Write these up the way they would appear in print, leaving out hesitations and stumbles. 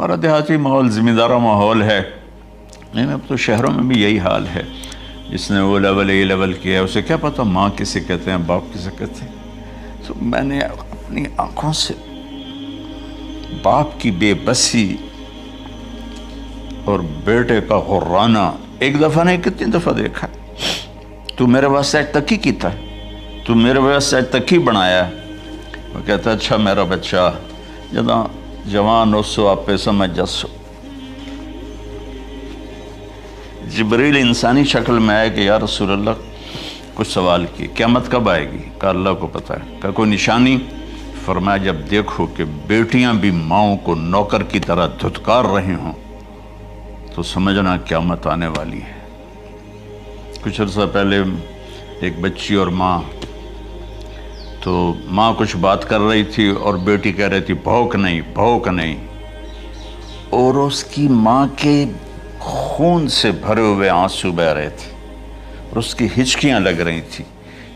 ہمارا دیہاتی ماحول زمیندارہ ماحول ہے. نہیں اب تو شہروں میں بھی یہی حال ہے. جس نے وہ لیول اے لیول کیا ہے اسے کیا پتہ ماں کسے کہتے ہیں باپ کسے کہتے ہیں. تو میں نے اپنی آنکھوں سے باپ کی بے بسی اور بیٹے کا غرانہ ایک دفعہ نہیں کتنی دفعہ دیکھا. تو میرے واسطے آج تک ہی کیتا ہے, تو میرے واسطے آج تک ہی بنایا ہے. وہ کہتا ہے اچھا میرا بچہ جداں جوان ہو سو آپ پہ سمجھ جسو. جبریل انسانی شکل میں آئے کہ یا رسول اللہ کچھ سوال کی, قیامت کب آئے گی؟ کہا اللہ کو پتہ ہے. کہا کوئی نشانی؟ فرمایا جب دیکھو کہ بیٹیاں بھی ماؤں کو نوکر کی طرح دھتکار رہی ہوں تو سمجھنا قیامت آنے والی ہے. کچھ عرصہ پہلے ایک بچی اور ماں, تو ماں کچھ بات کر رہی تھی اور بیٹی کہہ رہی تھی بھوک نہیں بھوک نہیں, اور اس کی ماں کے خون سے بھرے ہوئے آنسو بہ رہے تھے اور اس کی ہچکیاں لگ رہی تھی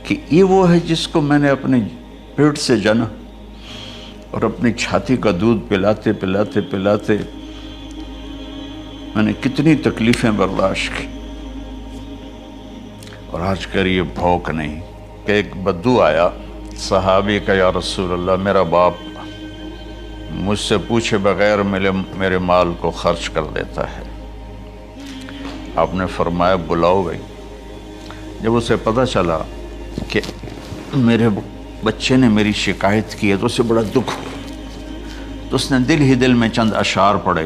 کہ یہ وہ ہے جس کو میں نے اپنے پیٹ سے جنا اور اپنی چھاتی کا دودھ پلاتے پلاتے پلاتے میں نے کتنی تکلیفیں برداشت کی, اور آج کر یہ بھوک نہیں. کہ ایک بدو آیا صحابی کا یا رسول اللہ میرا باپ مجھ سے پوچھے بغیر میرے مال کو خرچ کر دیتا ہے. آپ نے فرمایا بلاؤ بھائی. جب اسے پتہ چلا کہ میرے بچے نے میری شکایت کی ہے تو اسے بڑا دکھ ہوا. تو اس نے دل ہی دل میں چند اشعار پڑھے,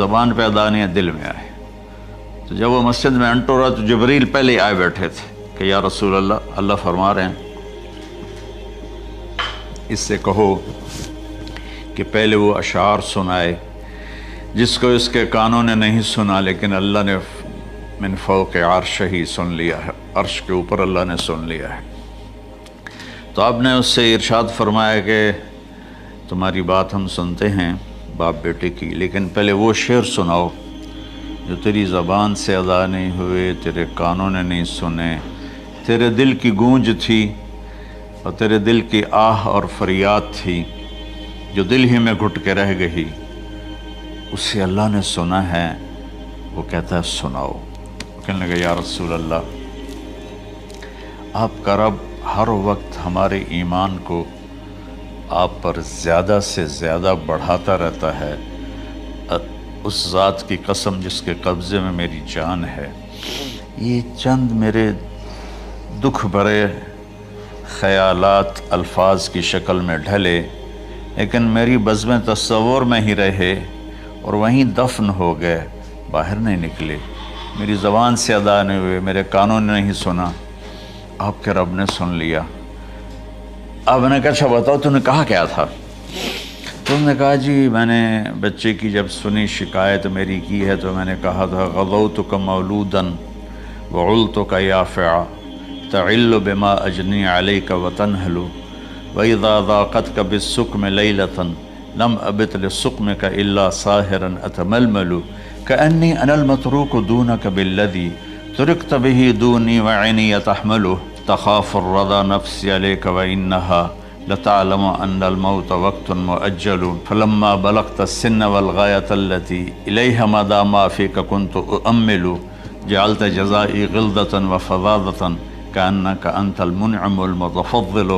زبان پہ ادا نہیں دل میں آئے. تو جب وہ مسجد میں انٹو رہا تو جبریل پہلے آئے بیٹھے تھے کہ یا رسول اللہ فرما رہے ہیں اس سے کہو کہ پہلے وہ اشعار سنائے جس کو اس کے کانوں نے نہیں سنا لیکن اللہ نے من فوق عرش ہی سن لیا ہے, عرش کے اوپر اللہ نے سن لیا ہے. تو آپ نے اس سے ارشاد فرمایا کہ تمہاری بات ہم سنتے ہیں باپ بیٹے کی, لیکن پہلے وہ شعر سناؤ جو تیری زبان سے ادا نہیں ہوئے, تیرے کانوں نے نہیں سنے, تیرے دل کی گونج تھی اور تیرے دل کی آہ اور فریاد تھی جو دل ہی میں گھٹ کے رہ گئی, اسے اللہ نے سنا ہے. وہ کہتا ہے سناؤ. کہنے لگا یا رسول اللہ آپ کا رب ہر وقت ہمارے ایمان کو آپ پر زیادہ سے زیادہ بڑھاتا رہتا ہے. اس ذات کی قسم جس کے قبضے میں میری جان ہے, یہ چند میرے دکھ بھرے خیالات الفاظ کی شکل میں ڈھلے لیکن میری بزم تصور میں ہی رہے اور وہیں دفن ہو گئے, باہر نہیں نکلے, میری زبان سے ادا نہیں ہوئے, میرے کانوں نے نہیں سنا, آپ کے رب نے سن لیا. آپ نے کہا اچھا بتاؤ تو نے کہا کیا تھا؟ تو انہوں نے کہا جی میں نے بچے کی جب سنی شکایت میری کی ہے تو میں نے کہا تھا غضوتک مولودا وعلتک یافعا تعل بما اجنی علیک وتنہل وَإِذَا ذَاقَتْكَ بِالسُّقْمِ لَيْلَةً لَمْ أَبِتْ لِلسُّقْمِكَ إِلَّا سَاهِرًا أَتَمَلْمَلُ كَأَنِّي أَنَا الْمَتْرُوكُ دُونَكَ بِالَّذِي تُرِكْتَ بِهِ دُونِي وَعِنِي يَتَحْمَلُ تَخَافُ الرَّضَى نَفْسِي عَلَيْكَ وَإِنَّهَا لَتَعْلَمُ أَنَّ الْمَوْتَ وَقْتٌ مُؤَجَّلٌ فَلَمَّا بَلَغْتَ السِّنَّ وَالْغَايَةَ الَّتِي إِلَيْهَا مَدَى مَا فِيكَ كُنْتُ أُؤَمِّلُ جَعَلْتَ جَزَائِي غِلْظَةً وَفَظَاظَةً كَأَنَّكَ أَنْتَ الْمُنْعِمُ الْمُتَفَضِّلُ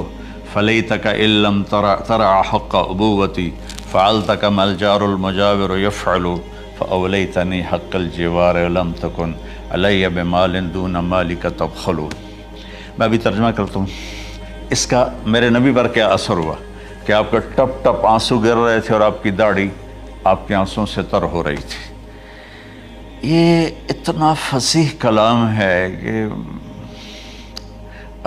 فَلَيْتَكَ إِن لَّمْ تَرَعَ حَقَّ أُبُوَّتِي فَعَلْتَكَ مَا الْجَارُ الْمُجَاوِرُ يَفْعَلُ فَأَوْلَيْتَنِي حَقَّ الْجِوَارِ وَلَمْ تَكُنْ عَلَيَّ بِمَالٍ دُونَ مَالِكَ تَبْخَلُ. میں بھی ترجمہ کرتا ہوں. اس کا میرے نبی پر کیا اثر ہوا کہ آپ کے ٹپ ٹپ آنسو گر رہے تھے اور آپ کی داڑھی آپ کے آنسوں سے تر ہو رہی تھی. یہ اتنا فصیح کلام ہے کہ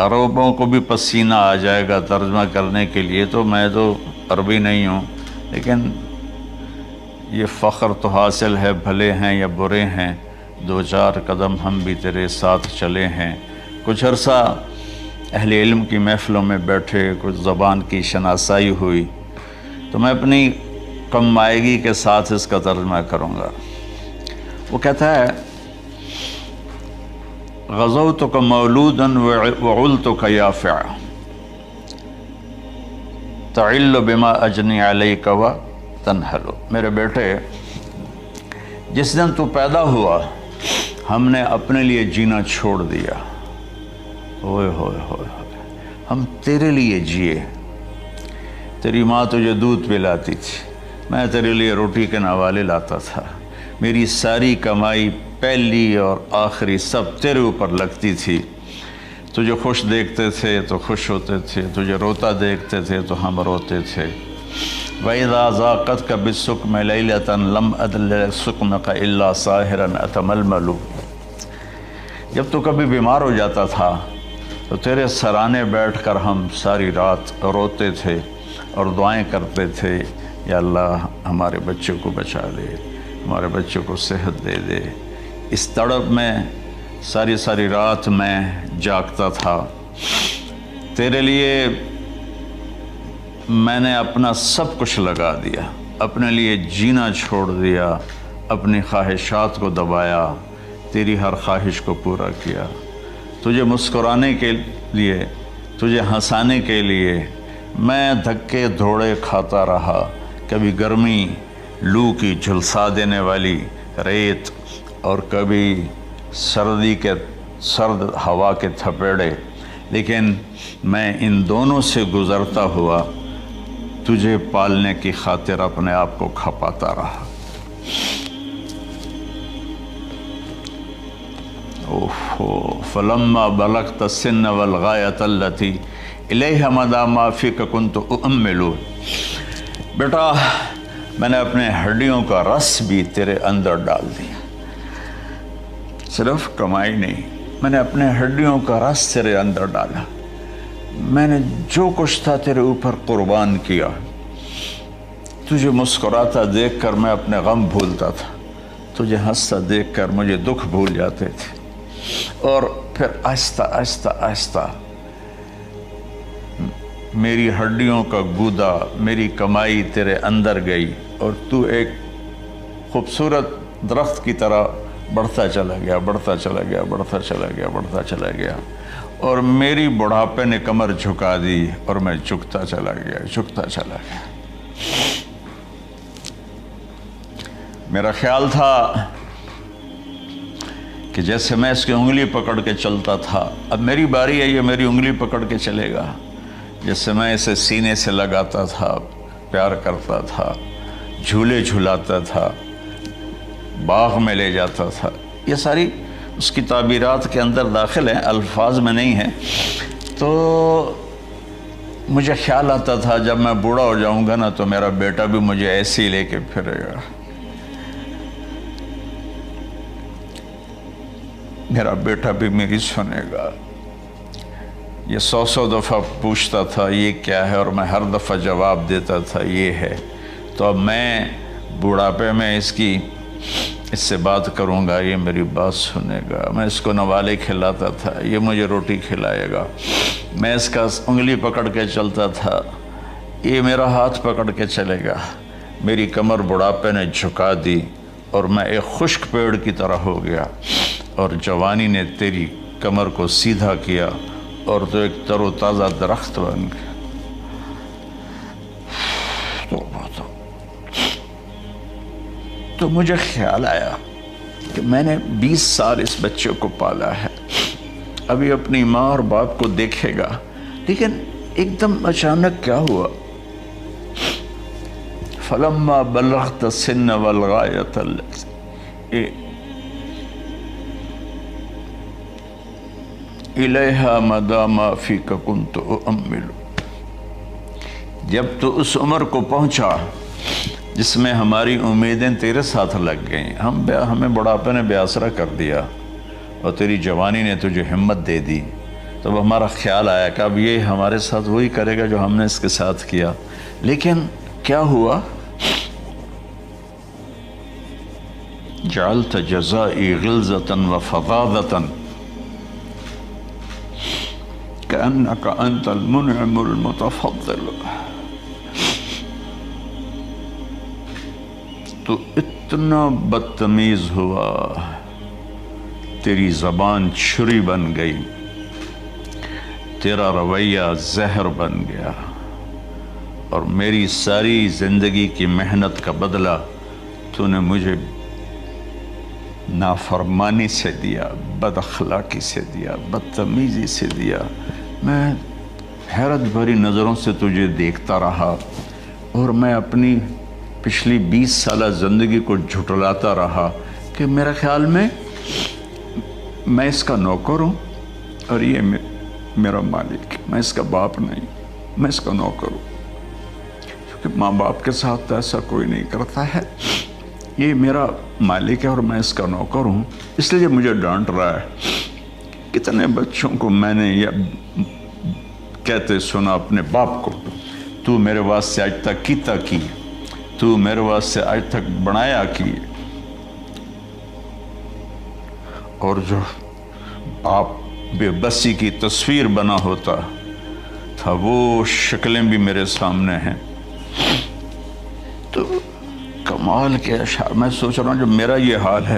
عربوں کو بھی پسینہ آ جائے گا ترجمہ کرنے کے لیے. تو میں تو عربی نہیں ہوں لیکن یہ فخر تو حاصل ہے, بھلے ہیں یا برے ہیں, 2-4 قدم ہم بھی تیرے ساتھ چلے ہیں. کچھ عرصہ اہل علم کی محفلوں میں بیٹھے, کچھ زبان کی شناسائی ہوئی, تو میں اپنی کم مائگی کے ساتھ اس کا ترجمہ کروں گا. وہ کہتا ہے غزوتک مولودا وعلتک یافعا تعل بما اجنی علیک و تنحل، میرے بیٹے جس دن تو پیدا ہوا ہم نے اپنے لیے جینا چھوڑ دیا، ہوئے ہوئے ہوئے ہوئے، ہم تیرے لیے جیے۔ تیری ماں تجھے دودھ پلاتی تھی، میں تیرے لیے روٹی کے نوالے لاتا تھا، میری ساری کمائی پہلی اور آخری سب تیرے اوپر لگتی تھی۔ تجھے خوش دیکھتے تھے تو خوش ہوتے تھے، تجھے روتا دیکھتے تھے تو ہم روتے تھے۔ وَإِذَا ذَاقَتْكَ بِالسُّقْمِ لَيْلَةً لَمْ أَدْلِ سُقْمَكَ إِلَّا سَاهِرًا أَتَمَلْمَلُ۔ جب تو کبھی بیمار ہو جاتا تھا تو تیرے سرانے بیٹھ کر ہم ساری رات روتے تھے اور دعائیں کرتے تھے، یا اللہ ہمارے بچوں کو بچا لے، ہمارے بچوں کو صحت دے دے۔ اس تڑپ میں ساری رات میں جاگتا تھا، تیرے لیے میں نے اپنا سب کچھ لگا دیا، اپنے لیے جینا چھوڑ دیا، اپنی خواہشات کو دبایا، تیری ہر خواہش کو پورا کیا، تجھے مسکرانے کے لیے، تجھے ہنسانے کے لیے میں دھکے دھوڑے کھاتا رہا، کبھی گرمی لو کی جھلسا دینے والی ریت اور کبھی سردی کے سرد ہوا کے تھپیڑے، لیکن میں ان دونوں سے گزرتا ہوا تجھے پالنے کی خاطر اپنے آپ کو کھپاتا رہا۔ فلما بلغت السن والغایۃ التی الیہ مدی ما فیک کنت اؤمل۔ بیٹا میں نے اپنے ہڈیوں کا رس بھی تیرے اندر ڈال دیا، صرف کمائی نہیں، میں نے اپنے ہڈیوں کا رس تیرے اندر ڈالا، میں نے جو کچھ تھا تیرے اوپر قربان کیا۔ تجھے مسکراتا دیکھ کر میں اپنے غم بھولتا تھا، تجھے ہنستا دیکھ کر مجھے دکھ بھول جاتے تھے، اور پھر آہستہ آہستہ آہستہ میری ہڈیوں کا گودا، میری کمائی تیرے اندر گئی، اور تو ایک خوبصورت درخت کی طرح بڑھتا چلا گیا، بڑھتا چلا گیا، بڑھتا چلا گیا، بڑھتا چلا گیا، اور میری بڑھاپے نے کمر جھکا دی اور میں جھکتا چلا گیا، جھکتا چلا گیا۔ میرا خیال تھا کہ جیسے میں اس کی انگلی پکڑ کے چلتا تھا، اب میری باری ہے، یہ میری انگلی پکڑ کے چلے گا۔ جیسے میں اسے سینے سے لگاتا تھا، پیار کرتا تھا، جھولے جھلاتا تھا، باغ میں لے جاتا تھا، یہ ساری اس کی تعبیرات کے اندر داخل ہیں، الفاظ میں نہیں ہیں۔ تو مجھے خیال آتا تھا جب میں بوڑھا ہو جاؤں گا نا تو میرا بیٹا بھی مجھے ایسے ہی لے کے پھرے گا، میرا بیٹا بھی میری سنے گا۔ یہ 100 دفعہ پوچھتا تھا یہ کیا ہے، اور میں ہر دفعہ جواب دیتا تھا یہ ہے۔ تو اب میں بوڑھاپے میں اس سے بات کروں گا، یہ میری بات سنے گا، میں اس کو نوالے کھلاتا تھا، یہ مجھے روٹی کھلائے گا، میں اس کا انگلی پکڑ کے چلتا تھا، یہ میرا ہاتھ پکڑ کے چلے گا۔ میری کمر بڑھاپے نے جھکا دی اور میں ایک خشک پیڑ کی طرح ہو گیا، اور جوانی نے تیری کمر کو سیدھا کیا اور تو ایک تر و تازہ درخت بن گیا۔ تو مجھے خیال آیا کہ میں نے 20 سال اس بچے کو پالا ہے، ابھی اپنی ماں اور باپ کو دیکھے گا، لیکن ایک دم اچانک کیا ہوا؟ فلما بلغت السن والغایۃ الیہا مدی ما فیک کنت اؤمل۔ جب تو اس عمر کو پہنچا جس میں ہماری امیدیں تیرے ساتھ لگ گئیں، ہمیں بڑھاپے نے بے آسرا کر دیا اور تیری جوانی نے تجھے ہمت دے دی، تب ہمارا خیال آیا کہ اب یہ ہمارے ساتھ وہی کرے گا جو ہم نے اس کے ساتھ کیا۔ لیکن کیا ہوا؟ جعلت جزائی غلظۃ وفظاظۃ کأنک انت المنعم المتفضل۔ تو اتنا بدتمیز ہوا، تیری زبان چھری بن گئی، تیرا رویہ زہر بن گیا، اور میری ساری زندگی کی محنت کا بدلہ تو نے مجھے نافرمانی سے دیا، بد اخلاقی سے دیا، بدتمیزی سے دیا۔ میں حیرت بھری نظروں سے تجھے دیکھتا رہا اور میں اپنی پچھلی 20 سالہ زندگی کو جھٹلاتا رہا کہ میرے خیال میں اس کا نوکر ہوں اور یہ میرا مالک، میں اس کا باپ نہیں، میں اس کا نوکر ہوں، کیونکہ ماں باپ کے ساتھ ایسا کوئی نہیں کرتا ہے، یہ میرا مالک ہے اور میں اس کا نوکر ہوں، اس لیے مجھے ڈانٹ رہا ہے۔ کتنے بچوں کو میں نے یہ کہتے سنا اپنے باپ کو، تو میرے واسطے آج تک کیتا کی، تو میرے واسطے آج تک بنایا کی، اور جو باپ بے بسی کی تصویر بنا ہوتا تھا وہ شکلیں بھی میرے سامنے ہیں۔ تو کمال کے اشعار میں سوچ رہا ہوں جو میرا یہ حال ہے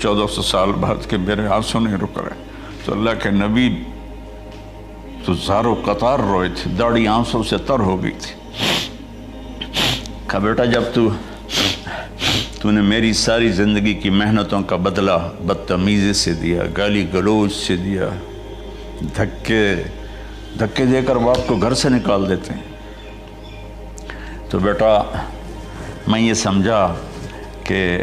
1400 سال بعد کہ میرے آنسو نہیں رک رہے، تو اللہ کے نبی تو زارو قطار روئے تھے، داڑھی آنسوں سے تر ہو گئی تھی۔ کہا بیٹا جب تو نے میری ساری زندگی کی محنتوں کا بدلہ بدتمیزی سے دیا، گالی گلوچ سے دیا، دھکے دے کر باپ کو گھر سے نکال دیتے ہیں، تو بیٹا میں یہ سمجھا کہ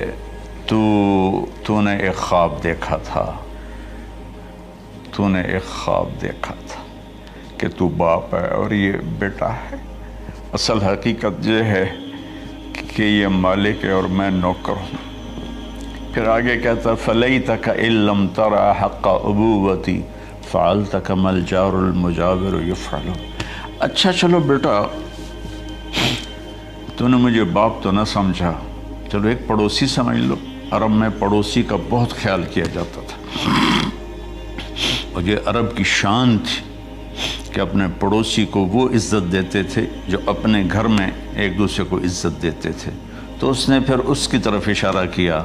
تو نے ایک خواب دیکھا تھا، تو نے ایک خواب دیکھا تھا کہ تو باپ ہے اور یہ بیٹا ہے۔ اصل حقیقت یہ ہے کہ یہ مالک ہے اور میں نوکر ہوں۔ پھر آگے کہتا فَلَيْتَكَ إِن لَمْ تَرَ حَقَّ أُبُوَّتِي فَعَلْتَ كَمَا الْجَارُ الْمُجَاوِرُ يَفْعَلُ۔ اچھا چلو بیٹا تو نے مجھے باپ تو نہ سمجھا، چلو ایک پڑوسی سمجھ لو۔ عرب میں پڑوسی کا بہت خیال کیا جاتا تھا، اور یہ عرب کی شان تھی کہ اپنے پڑوسی کو وہ عزت دیتے تھے جو اپنے گھر میں ایک دوسرے کو عزت دیتے تھے۔ تو اس نے پھر اس کی طرف اشارہ کیا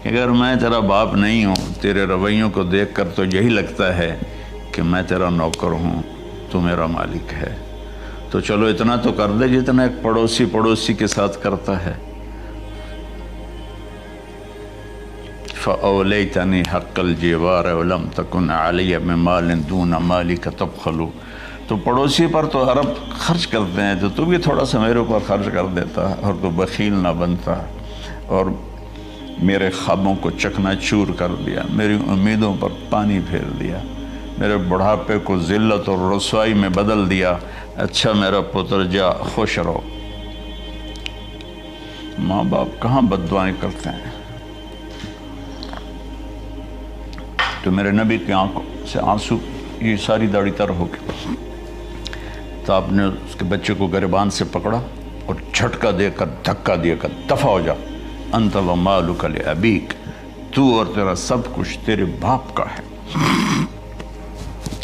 کہ اگر میں تیرا باپ نہیں ہوں، تیرے رویوں کو دیکھ کر تو یہی لگتا ہے کہ میں تیرا نوکر ہوں، تو میرا مالک ہے، تو چلو اتنا تو کر دے جتنا ایک پڑوسی کے ساتھ کرتا ہے۔ فَأَوْلَيْتَنِي حَقَّ الْجِوَارِ وَلَمْ تَكُنْ عَلَيَّ بِمَالٍ دُونَ مَالِكَ تَبْخَلُ۔ تو پڑوسی پر تو عرب خرچ کرتے ہیں، تو بھی تھوڑا سا میرے اوپر خرچ کر دیتا اور تو بخیل نہ بنتا، اور میرے خوابوں کو چکنا چور کر دیا، میری امیدوں پر پانی پھیر دیا، میرے بڑھاپے کو ذلت اور رسوائی میں بدل دیا۔ اچھا میرا پتر جا خوش رہو۔ ماں باپ کہاں بد دعائیں کرتے ہیں؟ تو میرے نبی کی آنکھوں سے آنسو، یہ ساری داڑھی تر ہو گئی، تو آپ نے اس کے بچے کو گریبان سے پکڑا اور جھٹکا دے کر دھکا دے کر دفع ہو جا، انت و مالک لابیک، تو اور تیرا سب کچھ تیرے باپ کا ہے۔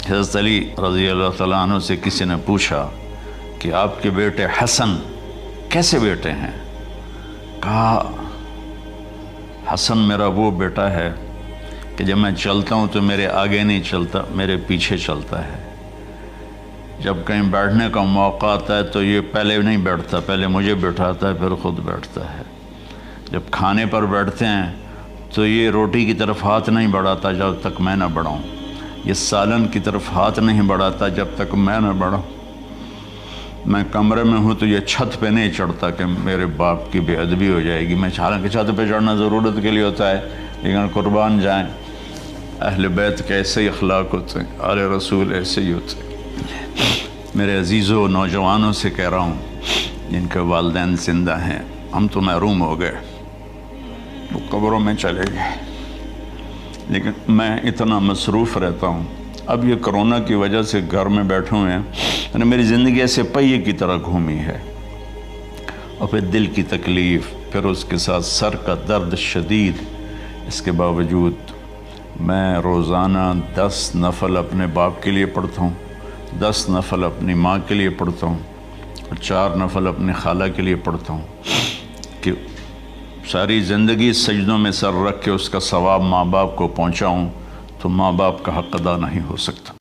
حضرت علی رضی اللہ تعالیٰ عنہ سے کسی نے پوچھا کہ آپ کے بیٹے حسن کیسے بیٹے ہیں؟ کہا حسن میرا وہ بیٹا ہے کہ جب میں چلتا ہوں تو میرے آگے نہیں چلتا، میرے پیچھے چلتا ہے۔ جب کہیں بیٹھنے کا موقع آتا ہے تو یہ پہلے نہیں بیٹھتا، پہلے مجھے بٹھاتا ہے پھر خود بیٹھتا ہے۔ جب کھانے پر بیٹھتے ہیں تو یہ روٹی کی طرف ہاتھ نہیں بڑھاتا جب تک میں نہ بڑھاؤں، یہ سالن کی طرف ہاتھ نہیں بڑھاتا جب تک میں نہ بڑھاؤں۔ میں کمرے میں ہوں تو یہ چھت پہ نہیں چڑھتا کہ میرے باپ کی بے ادبی ہو جائے گی۔ میں حالانکہ چھت پہ چڑھنا ضرورت کے لیے ہوتا ہے، لیکن قربان جائیں اہل بیت کے ایسے ہی اخلاق ہوتے ہیں، آل رسول ایسے ہی ہوتے ہیں۔ میرے عزیزوں نوجوانوں سے کہہ رہا ہوں جن کے والدین زندہ ہیں، ہم تو محروم ہو گئے، وہ قبروں میں چلے گئے، لیکن میں اتنا مصروف رہتا ہوں۔ اب یہ کرونا کی وجہ سے گھر میں بیٹھے ہوئے ہیں، یعنی میری زندگی ایسے پہیے کی طرح گھومی ہے، اور پھر دل کی تکلیف، پھر اس کے ساتھ سر کا درد شدید۔ اس کے باوجود میں روزانہ 10 نفل اپنے باپ کے لیے پڑھتا ہوں، 10 نفل اپنی ماں کے لیے پڑھتا ہوں، اور 4 نفل اپنی خالہ کے لیے پڑھتا ہوں، کہ ساری زندگی سجدوں میں سر رکھ کے اس کا ثواب ماں باپ کو پہنچاؤں، تو ماں باپ کا حق ادا نہیں ہو سکتا۔